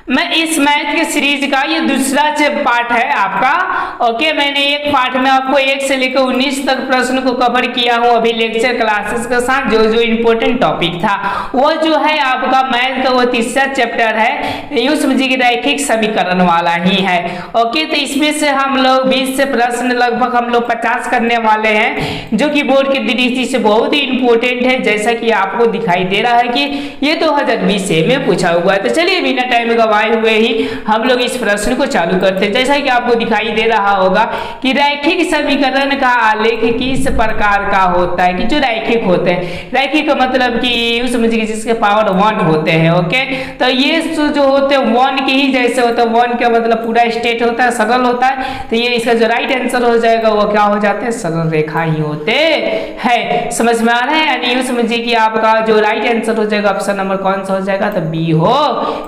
मैं इस मैथ के सीरीज का ये दूसरा पार्ट है आपका। ओके, मैंने एक पार्ट में आपको 1 से लेकर 19 तक प्रश्न को कवर किया हूँ अभी लेक्चर क्लासेस के साथ। जो जो इम्पोर्टेंट टॉपिक था वो जो है आपका मैथ का वो तीसरा चैप्टर है, यूं समझिए कि रैखिक समीकरण वाला ही है। ओके, तो इसमें से हम लोग 20 से प्रश्न लगभग हम लोग 50 करने वाले हैं, जो कि बोर्ड की दृष्टि से बहुत ही इंपॉर्टेंट है, जैसा कि आपको दिखाई दे रहा है कि ये 2020 में पूछा हुआ है। तो चलिए बिना टाइम गवाए हुए ही हम लोग इस प्रश्न को चालू करते हैं। जैसा कि आपको दिखाई दे रहा होगा कि रैखिक समीकरण का आलेख किस प्रकार का होता है, कि जो रैखिक होते हैं, रैखिक का मतलब कि समझिए जिसके पावर 1 होते हैं। ओके, तो ये जो होते हैं 1 के ही जैसे होता है। 1 का मतलब पूरा स्टेट होता है, सरल होता है। तो ये इसका जो राइट आंसर हो जाएगा वो क्या हो जाते हैं, सरल रेखा ही होते हैं। समझ में आ रहा है? यानी यूं समझिए कि आपका जो राइट आंसर हो जाएगा ऑप्शन नंबर कौन सा हो जाएगा, तो बी हो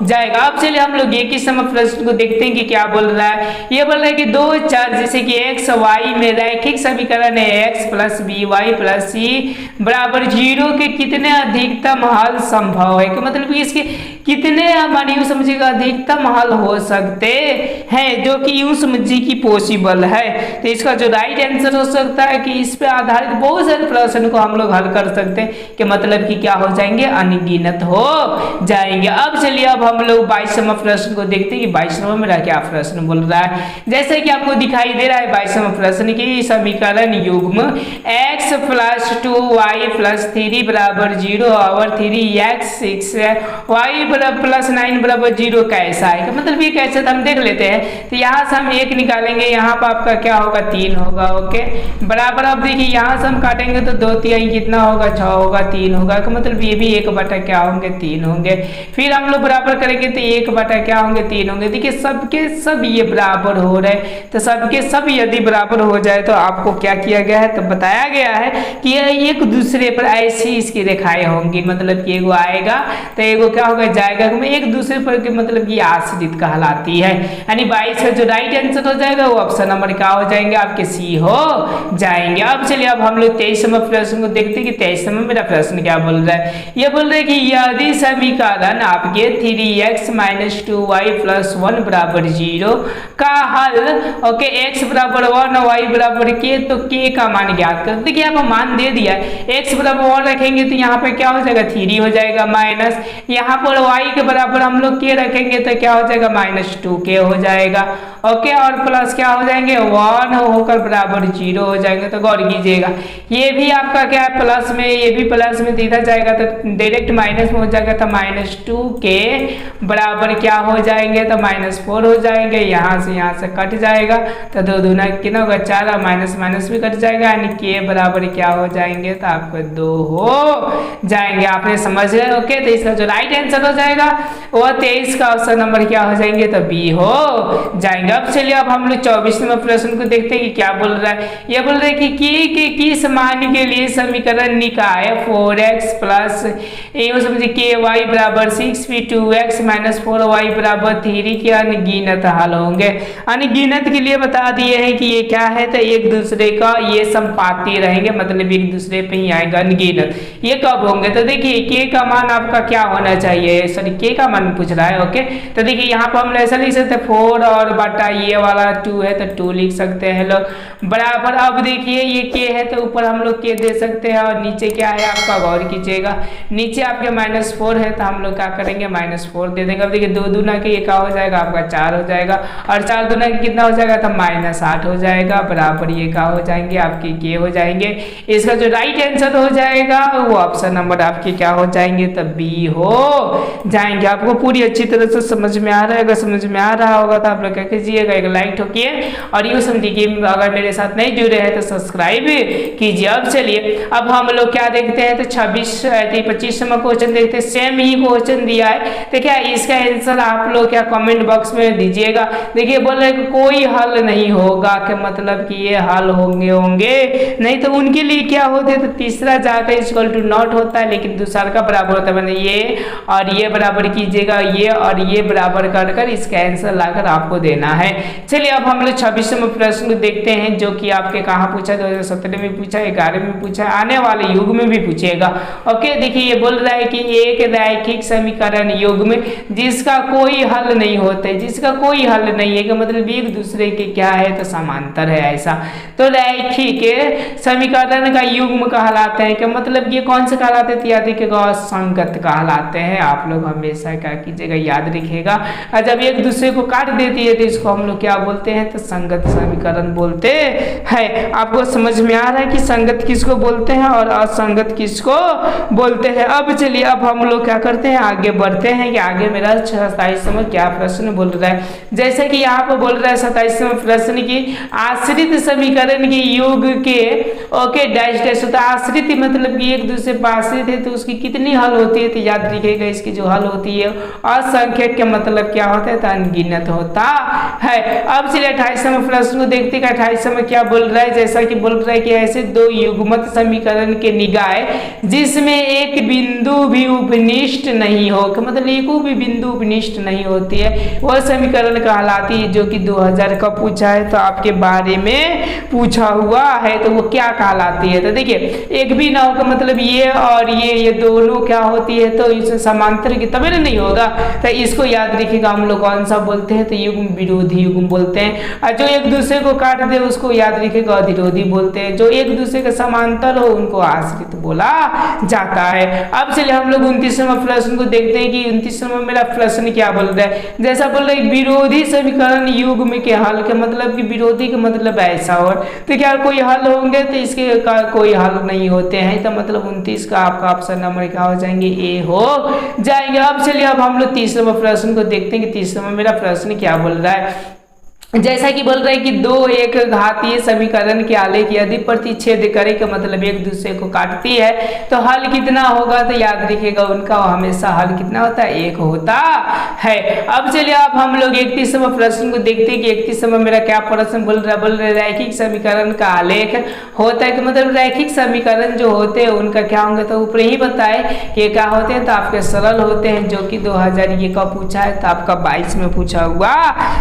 जाएगा। अब चलिए हम लोग एक ही समय प्रश्न को देखते हैं कि क्या बोल रहा है। ये बोल रहा है कि दो चर जैसे कि एक्स वाई में रैखिक समीकरण है x plus b y plus c बराबर 0 के कितने अधिकतम हल संभव है, कि मतलब कि इसके कितने हमारे यूं समझिएगा अधिकतम हल हो सकते हैं, जो कि यूं समझिए कि पॉसिबल है। तो इसका जो राइट आंसर हो सकता है कि इस पे आधारित बहुत सारे प्रश्न को हम लोग हल कर सकते हैं, कि मतलब कि क्या हो जाएंगे, अनगिनत हो जाएंगे। अब चलिए अब हम लोग 22वां प्रश्न को देखते हैं कि 22वां मेरा क्या प्रश्न बोल रहा है। जैसे कि आपको दिखाई दे रहा है 22वां प्रश्न की समीकरण युग्म x प्लस 2y प्लस 3 बराबर 0 और 3x 6y प्लस 9 बराबर 0 कैसा है, मतलब ये कैसे हम देख लेते हैं। तो यहाँ से हम 1 निकालेंगे, यहाँ पर आपका क्या होगा, 3 होगा। ओके, बराबर अब देखिए यहाँ से हम काटेंगे तो 2 3 कितना होगा, 6 होगा, 3 होगा, मतलब ये भी 1 बटा क्या होंगे, 3 होंगे। फिर हम लोग बराबर करेंगे तो 1 बटा क्या होंगे, 3 होंगे। देखिए सबके सब ये बराबर हो रहे, तो सबके सब यदि बराबर हो जाए तो आपको क्या किया गया है, तो बताया गया है कि ये एक दूसरे पर ऐसी इसकी रेखाएं होंगी, मतलब कि एगो आएगा तो एगो क्या होगा, जाएगा, एक दूसरे पर के मतलब कि आश्रित कहलाती है। यानी 22 का जो राइट आंसर हो जाएगा वो ऑप्शन नंबर क्या हो जाएंगे, आपके सी हो जाएंगे। अब चलिए अब हम लोग 23वां प्रश्न को देखते हैं कि 23वां मेरा प्रश्न क्या बोल रहा है। ये बोल रहे हैं कि यदि समीकरण आपके 3x माइनस 2y प्लस 1 बराबर 0 का हल ओके x बराबर 1 y बराबर k, तो k का मान ज्ञात कर। देखिए यहाँ पर मान दे दिया है, x बराबर 1 रखेंगे तो यहाँ पे क्या हो जाएगा, 3 हो जाएगा, माइनस यहाँ पर y के बराबर हम लोग k रखेंगे तो क्या हो जाएगा, माइनस 2k हो जाएगा। ओके, और प्लस क्या हो जाएंगे, 1 होकर बराबर 0 हो जाएंगे। तो गौर कीजिएगा ये भी आपका क्या है, प्लस में, ये भी प्लस में इधर जाएगा तो डायरेक्ट माइनस में हो जाएगा, तो माइनस 2k बराबर क्या हो जाएंगे, तो माइनस 4 हो जाएंगे। यहाँ से कट जाएगा तो 2 दूना कितना होगा, 4, और माइनस माइनस भी कट जाएगा, यानी k बराबर क्या हो जाएंगे, तो आपको 2 हो जाएंगे। आपने समझ गए। ओके, तो इसका जो राइट आंसर हो जाएगा वो 23 का ऑप्शन नंबर क्या हो जाएंगे, तो बी हो जाएंगे। अब चलिए अब हम लोग 24वें प्रश्न को देखते हैं कि क्या बोल रहा है। ये बोल रहे हैं कि k के किस मान के लिए समीकरण निकाय 4x प्लस समझिए ky बराबर 6 फिर 2x माइनस 4y बराबर 3 के अनगिनत हल होंगे। अनगिनत के लिए बता दिए हैं कि ये क्या है, तो एक दूसरे का ये संपाती रहेंगे, मतलब एक दूसरे पे ही आएगा। अनगिनत ये कब होंगे, तो देखिए k का मान आपका क्या होना चाहिए, सॉरी k का मान पूछ रहा है। ओके, तो देखिए यहाँ पर हम ऐसा लिख सकते हैं 4 और बटा ये वाला 2 है तो 2 लिख सकते हैं लोग, बराबर। अब देखिए ये k है तो ऊपर हम लोग k दे सकते हैं, और नीचे क्या है आपका, गौर कीजिएगा नीचे आपके -4 है तो हम लोग क्या करेंगे, -4 दे देंगे। अब देखिए 2 दूना के ये क्या हो जाएगा, आपका 4 हो जाएगा, और 4 दूना के कितना हो जाएगा, तो -8 हो जाएगा, बराबर ये क्या हो जाएंगे, आपके k हो जाएंगे। इसका जो राइट आंसर हो जाएगा वो ऑप्शन नंबर आपके क्या हो जाएंगे, तो बी हो जाएंगे। आपको पूरी अच्छी तरह से समझ में आ रहा है, अगर समझ में आ रहा होगा तो आप लोग क्या कीजिएगा, एक लाइक ठोकिए, और यूँ समझिए कि अगर मेरे साथ नहीं जुड़े हैं तो सब्सक्राइब कीजिए। अब चलिए अब हम लोग क्या देखते हैं, तो 25वां क्वेश्चन देखते हैं। सेम ही क्वेश्चन दिया है, तो क्या इसका आंसर आप लोग क्या कमेंट बॉक्स में दीजिएगा। देखिए बोल रहे कोई हल नहीं होगा, कि मतलब कि ये हल होंगे नहीं, तो उनके लिए क्या होते, तो तीसरा जाकर इक्वल टू नॉट होता है, लेकिन दूसरा का बराबर होता है, मैंने ये और ये बराबर कीजिएगा, ये और ये बराबर कर इसका आंसर लाकर आपको देना है। चलिए अब हम लोग 26वें प्रश्न को देखते हैं, जो कि आपके कहाँ पूछा, 2017 में पूछा, 11 में पूछा, आने वाले युग में भी पूछेगा। ओके, देखिए ये बोल रहा है कि एक रैखिक समीकरण युग्म जिसका जिसका कोई हल नहीं होते, जिसका कोई हल नहीं है, कि मतलब एक दूसरे के क्या है तो समांतर है ऐसा। तो रैखिक समीकरण का युग्म कहलाते हैं, कि मतलब ये कौन से कहलाते हैं, याद रखिएगा असंगत कहलाते हैं। आप लोग हमेशा क्या कीजिएगा, याद रखिएगा। और जब एक दूसरे को काट देती है तो इसको हम लोग क्या बोलते हैं, तो संगत समीकरण बोलते हैं। आपको समझ में आ रहा है कि संगत किसको बोलते हैं और असंगत किसको बोलते हैं। अब चलिए, अब हम लोग क्या करते हैं, आगे बढ़ते हैं कि आगे मेरा 27वां क्या प्रश्न बोल रहा है। जैसे कि यहाँ पर बोल रहा है 27वां प्रश्न की आश्रित समीकरण के योग के ओके डैश डैश होता है। आश्रित मतलब कि एक दूसरे पर आश्रित है तो उसकी कितनी हल होती है, तो याद रखिएगा इसकी जो हल होती है असंख्यक के मतलब क्या होता है, तो अनगिनत होता है। अब चलिए 28वां प्रश्न को देखते हैं। 28वां क्या बोल रहा है, जैसा कि बोल रहा है कि ऐसे दो युग्मत समीकरण के निकाय जिसमें एक बिंदु भी उपनिष्ठ नहीं हो, मतलब एक भी बिंदु उपनिष्ठ नहीं होती है, वह समीकरण कहलाती है। जो कि 2000 का पूछा है, तो आपके बारे में पूछा हुआ है, तो वो क्या कहलाती है। तो देखिए एक भी ना होगा, मतलब ये और ये दोनों क्या होती है, तो इस समांतर की तभी नहीं होगा। तो इसको याद रखिएगा, हम लोग कौन सा बोलते हैं, तो युग्म विरोधी युग्म बोलते हैं। और जो एक दूसरे को काट दे उसको याद रखिएगा अधिरोधी बोलते हैं। जो एक दूसरे के समांतर हो उनको आश्रित बोला जाता है। अब चलिए हम लोग 29वां प्रश्न को देखते हैं कि 29वां मेरा प्रश्न क्या बोल रहा है। जैसा बोल रहा है विरोधी समीकरण युग्म के हल के मतलब कि विरोधी का मतलब ऐसा हो, तो क्या कोई हल होंगे, तो इसके का कोई हल नहीं होते हैं। तो मतलब 29 का आपका ऑप्शन नंबर क्या हो जाएंगे, ए हो जाएंगे। अब चलिए अब हम लोग 30वां प्रश्न को देखते हैं कि 30वां मेरा प्रश्न क्या बोल रहा है। जैसा कि बोल रहे हैं कि दो एक घातीय समीकरण के आलेख यदि प्रतिच्छेद करे का मतलब एक दूसरे को काटती है तो हल कितना होगा, तो याद रखिएगा उनका हमेशा हल कितना होता है, एक होता है। अब चलिए अब हम लोग 31वां प्रश्न को देखते हैं कि 31वां मेरा क्या प्रश्न बोल रहा है। रैखिक समीकरण का आलेख होता है, कि मतलब रैखिक समीकरण जो होते हैं उनका क्या होंगे, तो ऊपर ही बताए कि क्या होते हैं, तो आपके सरल होते हैं। जो कि 2000 ये का पूछा है, तो आपका 22 में पूछा हुआ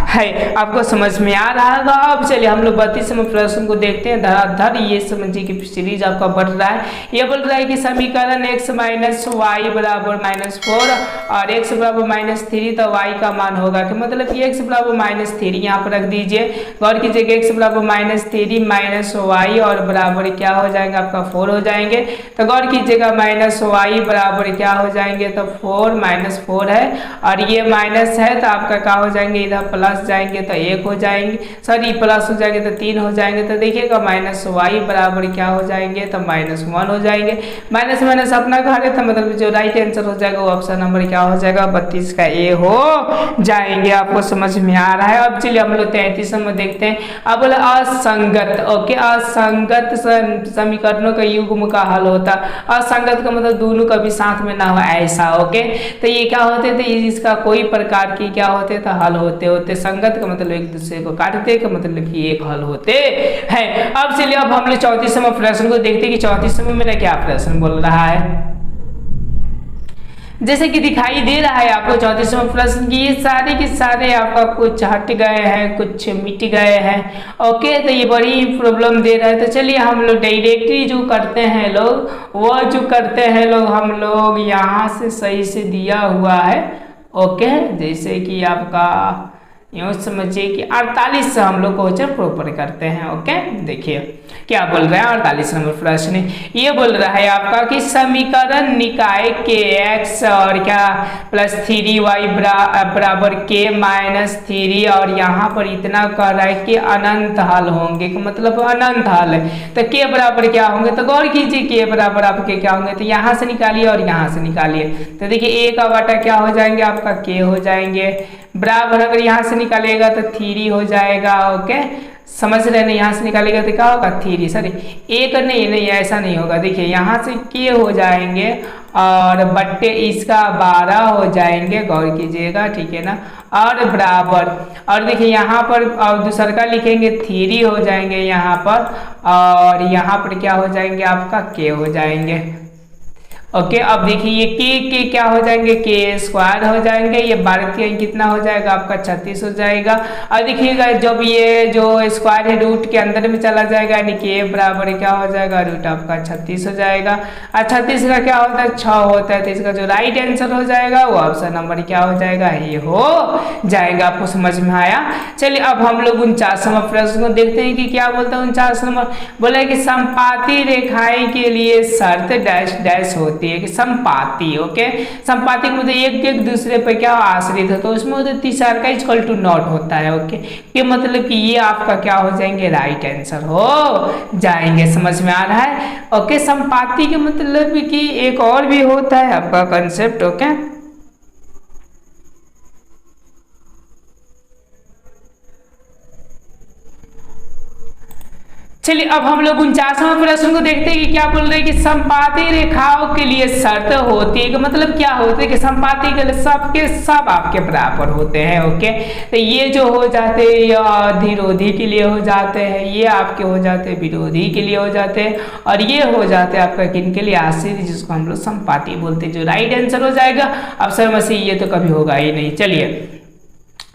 है। आपको समझ में आ रहा होगा। अब चलिए हम लोग 32वें प्रश्न को देखते हैं। धराधर ये समझिए कि सीरीज आपका बढ़ रहा है। ये बोल रहा है कि समीकरण x माइनस वाई बराबर -4 और x बराबर -3, तो y का मान होगा कि मतलब कि x बराबर -3 यहाँ पर रख दीजिए। गौर कीजिएगा x बराबर -3 माइनस वाई और बराबर क्या हो जाएगा आपका 4 हो जाएंगे। तो गौर कीजिएगा माइनस वाई बराबर क्या हो जाएंगे, तो 4 -4 है और ये माइनस है, तो आपका क्या हो जाएंगे, इधर प्लस जाएंगे तो 1 हो जाएंगे, सॉरी प्लस हो जाएंगे तो 3 हो जाएंगे। तो देखिएगा माइनस वाई बराबर क्या हो जाएंगे, तो -1 हो जाएंगे। माइनस माइनस अपना घर है, तो मतलब जो राइट आंसर हो जाएगा वो ऑप्शन नंबर क्या हो जाएगा, 32 का ए हो जाएंगे। आपको समझ में आ रहा है। अब चलिए हम लोग 33 में देखते हैं। अब बोला असंगत, ओके असंगत समीकरणों का युग्म का हल होता। असंगत का मतलब दोनों कभी साथ में ना हो ऐसा, ओके। तो ये क्या होते थे, इसका कोई प्रकार की क्या होते थे, हल होते। संगत का मतलब एक दूसरे को काटते का मतलब कि एक हल होते हैं। अब चलिए अब हम लोग 34वें प्रश्न को देखते हैं कि 34वें मेरा क्या प्रश्न बोल रहा है। जैसे कि दिखाई दे रहा है आपको 34वां प्रश्न की ये सारे के सारे आपका कुछ हट गए हैं, कुछ मिट गए हैं, ओके। तो ये बड़ी प्रॉब्लम दे रहा है। तो चलिए हम लोग डायरेक्टली जो करते हैं लोग, वो जो करते हैं लोग हम लोग यहाँ से सही से दिया हुआ है, ओके। जैसे कि आपका यूँ समझिए कि 48 से हम लोग क्वेश्चन प्रॉपर करते हैं, ओके। देखिए क्या बोल रहा है 48 नंबर प्रश्न। ये बोल रहा है आपका कि समीकरण निकाय के x और क्या +3y बराबर k -3 और यहाँ पर इतना कह रहा है कि अनंत हल होंगे, मतलब अनंत हल है। तो k बराबर क्या होंगे, तो गौर कीजिए k बराबर आपके क्या होंगे, तो यहाँ से निकालिए और यहाँ से निकालिए। तो देखिए a का वाटा क्या हो जाएंगे आपका k हो जाएंगे, बराबर अगर यहाँ से निकालेगा तो 3 हो जाएगा, ओके। समझ रहे हैं, यहाँ से निकालेगा तो क्या होगा 3, सॉरी एक नहीं ऐसा नहीं होगा। देखिए यहाँ से के हो जाएंगे और बट्टे इसका 12 हो जाएंगे, गौर कीजिएगा, ठीक है ना। और बराबर और देखिए यहाँ पर और दूसरा का लिखेंगे 3 हो जाएंगे यहाँ पर, और यहाँ पर क्या हो जाएंगे आपका के हो जाएंगे, ओके, अब देखिए ये के क्या हो जाएंगे, के स्क्वायर हो जाएंगे, ये 12 के कितना हो जाएगा आपका 36 हो जाएगा। और देखिएगा जब ये जो स्क्वायर है रूट के अंदर में चला जाएगा, यानी के बराबर क्या हो जाएगा, रूट आपका 36 हो जाएगा। और 36 का क्या होता है, 6 होता है, तो इसका जो राइट आंसर हो जाएगा वो ऑप्शन नंबर क्या हो जाएगा, ये हो जाएगा। आपको समझ में आया। चलिए अब हम लोग 49 नंबर प्रश्न को देखते हैं कि क्या बोलता है। 49 नंबर बोला कि समपाती रेखाएं के लिए शर्त डैश डैश होती है कि संपाती। ओके, संपाती मतलब एक एक दूसरे पर क्या आश्रित है, तो उसमें तो तीसरा का इक्वल टू नॉट होता है। ओके, ये मतलब कि ये आपका क्या हो जाएंगे, राइट आंसर हो जाएंगे। समझ में आ रहा है। ओके, संपाती के मतलब कि एक और भी होता है आपका कंसेप्ट। ओके, चलिए अब हम लोग 49वां प्रश्न को देखते हैं कि क्या बोल रहे हैं कि समपाती रेखाओं के लिए शर्त होती है कि मतलब क्या होता है कि समपाती के लिए सबके सब आपके बराबर होते हैं। ओके, तो ये जो हो जाते हैं ये अधिरोधी के लिए हो जाते हैं, ये आपके हो जाते हैं विरोधी के लिए हो जाते हैं, और ये हो जाते हैं आपका किन के लिए, आश्रित, जिसको हम लोग समपाती बोलते हैं। जो राइट आंसर हो जाएगा अवसर में से ये तो कभी होगा ही नहीं। चलिए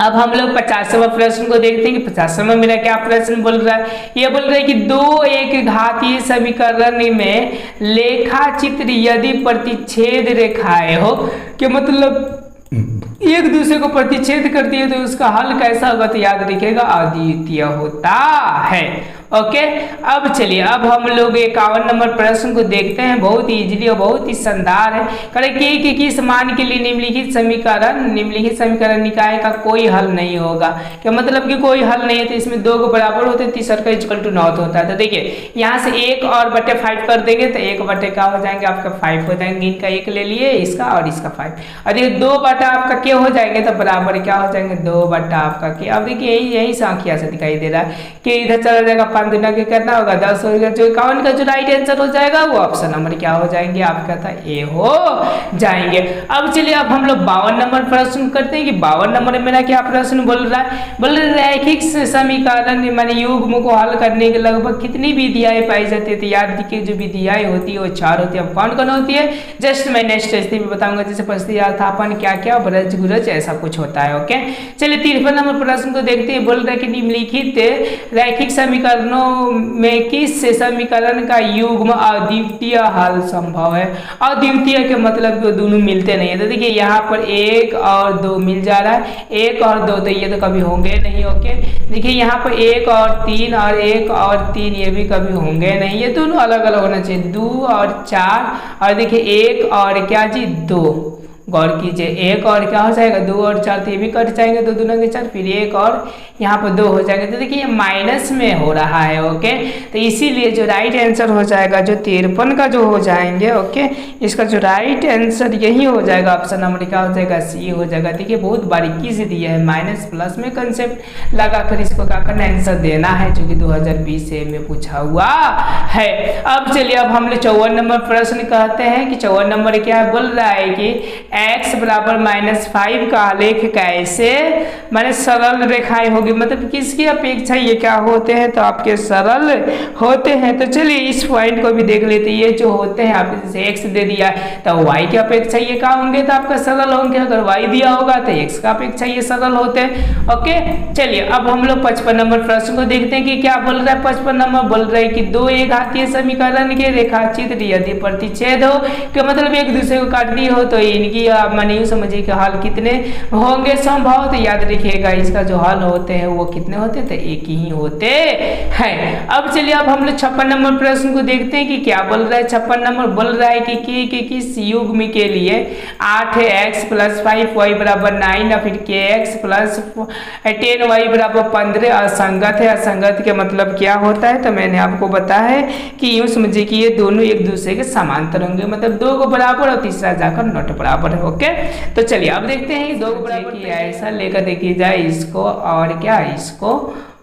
अब हम लोग 50वां प्रश्न को देखते हैं कि 50वां मेरा क्या प्रश्न बोल रहा है। ये बोल रहा है कि दो एक घातीय समीकरण में लेखा चित्र यदि प्रतिच्छेद रेखाएं हो कि मतलब एक दूसरे को प्रतिच्छेद करती है, तो उसका हल कैसा होगा, तो याद रखिएगा अद्वितीय होता है। ओके, अब चलिए अब हम लोग 51 नंबर प्रश्न को देखते हैं। बहुत ही इजीली और बहुत ही शानदार है। करें कि किस मान के लिए निम्नलिखित समीकरण निकाय का कोई हल नहीं होगा, क्या मतलब कि कोई हल नहीं है, तो इसमें दो को बराबर होते हैं, तीसरा का इक्वल टू नॉट होता है। तो देखिए यहाँ से 1 और बटे 5 कर देंगे तो 1 बटे क्या हो जाएंगे आपका 5 हो जाएंगे। इनका 1 ले लिए, इसका और इसका 5, और देखिए 2 बटा आपका क्या हो जाएंगे, तो बराबर क्या हो जाएंगे 2 बटा आपका के। अब देखिए यही संख्या से दिखाई दे रहा है कि इधर चला जाएगा 5 दुना के कितना होगा 10 होगा। जो 51 का जो राइट आंसर हो जाएगा वो ऑप्शन नंबर क्या हो जाएंगे आपका था ए हो जाएंगे। अब चलिए अब हम लोग 52 नंबर प्रश्न करते हैं कि 52 नंबर में मेरा क्या प्रश्न बोल रहा है। बोल रैखिक समीकरण माने युग्म को हल करने के लगभग कितनी विधियाएं पाई जाती है। तो याद रखिए जो विधियाएं होती है वो 4 होती है। अब कौन कौन होती है जस्ट मैं नेक्स्ट स्थिति में बताऊंगा, जैसे प्रतिस्थापन क्या क्या ब्रज गुरज ऐसा कुछ होता है। ओके, चलिए 53 नंबर प्रश्न को देखते हैं। बोल रहे कि निम्नलिखित रैखिक समीकरणों में किस समीकरण का युग्म अद्वितीय हल संभव है। अद्वितीय के मतलब कि दोनों मिलते नहीं है। तो देखिए यहाँ पर 1 और 2 मिल जा रहा है, 1 और 2 तो ये तो कभी होंगे नहीं। ओके, देखिए यहाँ पर 1 और 3 और 1 और 3 ये भी कभी होंगे नहीं, ये दोनों अलग अलग होना चाहिए। 2 और 4 और देखिए 1 और क्या जी 2, गौर कीजिए 1 और क्या हो जाएगा 2 और 4 तो ये भी कट जाएंगे, 2 दूना के 4, फिर 1 और यहाँ पर 2 हो जाएंगे। तो देखिए ये माइनस में हो रहा है। ओके, तो इसीलिए जो राइट आंसर हो जाएगा जो 53 का जो हो जाएंगे। ओके, इसका जो राइट आंसर यही हो जाएगा, ऑप्शन नंबर क्या हो जाएगा सी हो जाएगा। देखिए बहुत बारीकी से दिया है, माइनस प्लस में कंसेप्ट लगाकर इसको क्या करना आंसर देना है, जो कि 2020 से में पूछा हुआ है। अब चलिए अब हम लोग 54 नंबर प्रश्न कहते हैं कि 54 नंबर क्या बोल रहा है कि x बराबर -5 का आलेख कैसे माने सरल रेखाएं होगी, मतलब किसकी अपेक्षा ये क्या होते हैं, तो आपके सरल होते हैं। तो चलिए इस पॉइंट को भी देख लेते हैं। ये जो होते हैं आप जैसे x दे दिया है तो y की अपेक्षा ये क्या होंगे, तो आपका सरल होंगे। अगर y दिया होगा तो x का अपेक्षा ये सरल होते हैं। ओके, चलिए अब हम लोग 55 नंबर प्रश्न को देखते हैं कि क्या बोल रहा है। 55 नंबर बोल रहा है कि दो एक घातीय समीकरण के रेखाचित्र यदि प्रतिच्छेद हो कि मतलब एक दूसरे को काट दी हो, तो इनकी माने यूं समझिए कि हल कितने होंगे संभव। तो याद रखिएगा इसका जो हल होते हैं वो कितने होते हैं, तो एक ही होते हैं। अब चलिए अब हम लोग 56 नंबर प्रश्न को देखते हैं कि क्या बोल रहा है। 56 नंबर बोल रहा है कि किस युग्म के लिए 8x + 5y = 9 या फिर kx + 10y = 15 असंगत है। असंगत के मतलब क्या होता है, तो मैंने आपको बताया है कि यूं समझिए कि ये दोनों एक दूसरे के समांतर होंगे, मतलब 2 को बराबर और तीसरा जाकर नॉट बराबर है। ओके, तो चलिए अब देखते हैं 2 को बराबर की ऐसा लेकर देखी जाए इसको और क्या इसको।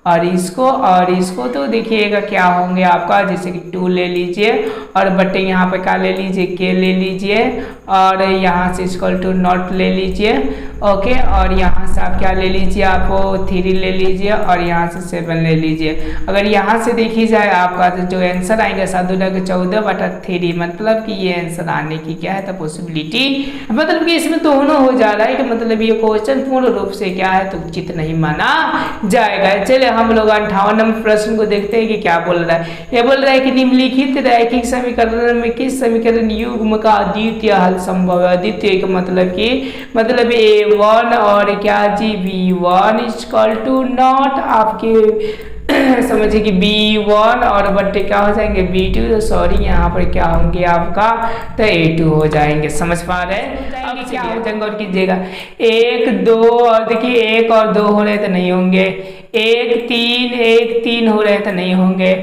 और इसको तो देखिएगा क्या होंगे आपका, जैसे कि 2 ले लीजिए और बटे यहाँ पे क्या ले लीजिए, के ले लीजिए और यहाँ से इक्वल टू नॉट ले लीजिए। ओके, और यहाँ से आप क्या ले लीजिए, आप 3 ले लीजिए और यहाँ से 7 ले लीजिए। अगर यहाँ से देखी जाए आपका तो जो आंसर आएंगे 7×14/3, मतलब कि ये आंसर आने की क्या है तो पॉसिबिलिटी, मतलब कि इसमें दोनों हो जा रहा है कि मतलब ये क्वेश्चन पूर्ण रूप से क्या है तो उचित नहीं माना जाएगा। चलिए हम लोग 58 नंबर प्रश्न को देखते हैं कि क्या बोल रहा है। ये बोल रहा है कि निम्नलिखित रैखिक समीकरण में किस समीकरण युग्म का अद्वितीय हल संभव है। अद्वितीय का मतलब कि मतलब A1 और क्या जी B1 इक्वल टू नॉट आपके समझिए कि B1 और बट्टे क्या हो जाएंगे B2, तो सॉरी यहाँ पर क्या होंगे आपका तो A2 हो जाएंगे। समझ पा रहे हैं? अब क्या हो जाएंगे और कीजिएगा 1 2 और देखिए 1 और 2 हो रहे तो नहीं होंगे, 1 3 हो रहे तो नहीं होंगे,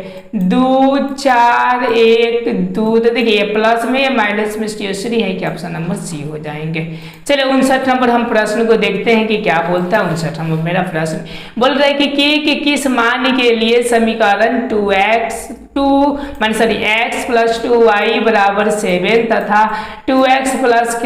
2 4 1 2, तो देखिए प्लस में या माइनस में स्टेशनरी है कि ऑप्शन नंबर सी हो जाएंगे। चलिए 59 नंबर हम प्रश्न को देखते हैं कि क्या बोलता है। 59 नंबर मेरा प्रश्न बोल रहा है कि के किस मान के लिए समीकरण x + 2y बराबर 7 तथा 2x +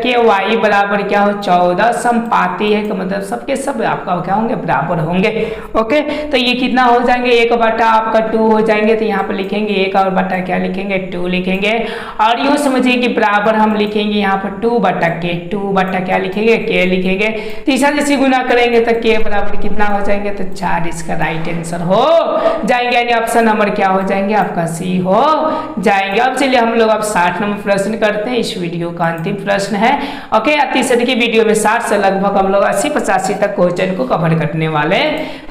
के y बराबर क्या हो 14 समपाती है, तो मतलब सबके सब आपका क्या होंगे बराबर होंगे। ओके, तो ये कितना हो जाएंगे 1/, आपका 2 हो जाएंगे, तो यहाँ पर लिखेंगे 1 और बटा क्या लिखेंगे 2 लिखेंगे, और यूँ समझिए कि बराबर हम लिखेंगे यहाँ पर 2/k, 2/ क्या लिखेंगे k लिखेंगे, तीसरा जैसे गुना करेंगे तो k बराबर कितना हो जाएंगे तो 4, इसका राइट आंसर हो जाएंगे, यानी ऑप्शन नंबर क्या हो जाएंगे आपका सी हो जाएंगे। अब चलिए हम लोग अब 60 नंबर प्रश्न करते हैं, इस वीडियो का अंतिम प्रश्न है। ओके, 30 की वीडियो में 60 से लगभग हम लोग 80-85 तक क्वेश्चन को कवर करने वाले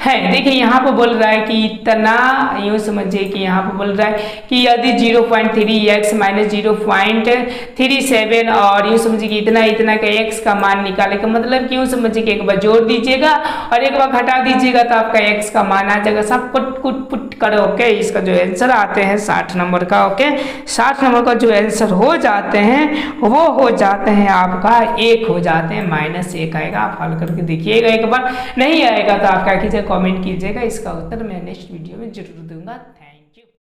हैं। देखिए यहाँ पर बोल रहा है कि इतना, यूँ समझिए कि यहाँ पर बोल रहा है कि यदि 0.3x - 0.37 और यूँ समझिए कि इतना का x का मान निकाले का मतलब कि यूँ समझिए कि एक बार जोड़ दीजिएगा और एक बार घटा दीजिएगा तो आपका x का मान आ जाएगा, सब पुट करो। ओके, इसका जो आंसर आते हैं 60 नंबर का, ओके 60 नंबर का जो आंसर हो जाते हैं वो हो जाते हैं आपका 1 हो जाते हैं, -1 आएगा। आप हल करके देखिएगा एक बार, नहीं आएगा तो आप क्या कीजिएगा कमेंट कीजिएगा, इसका उत्तर मैं नेक्स्ट वीडियो में जरूर दूंगा।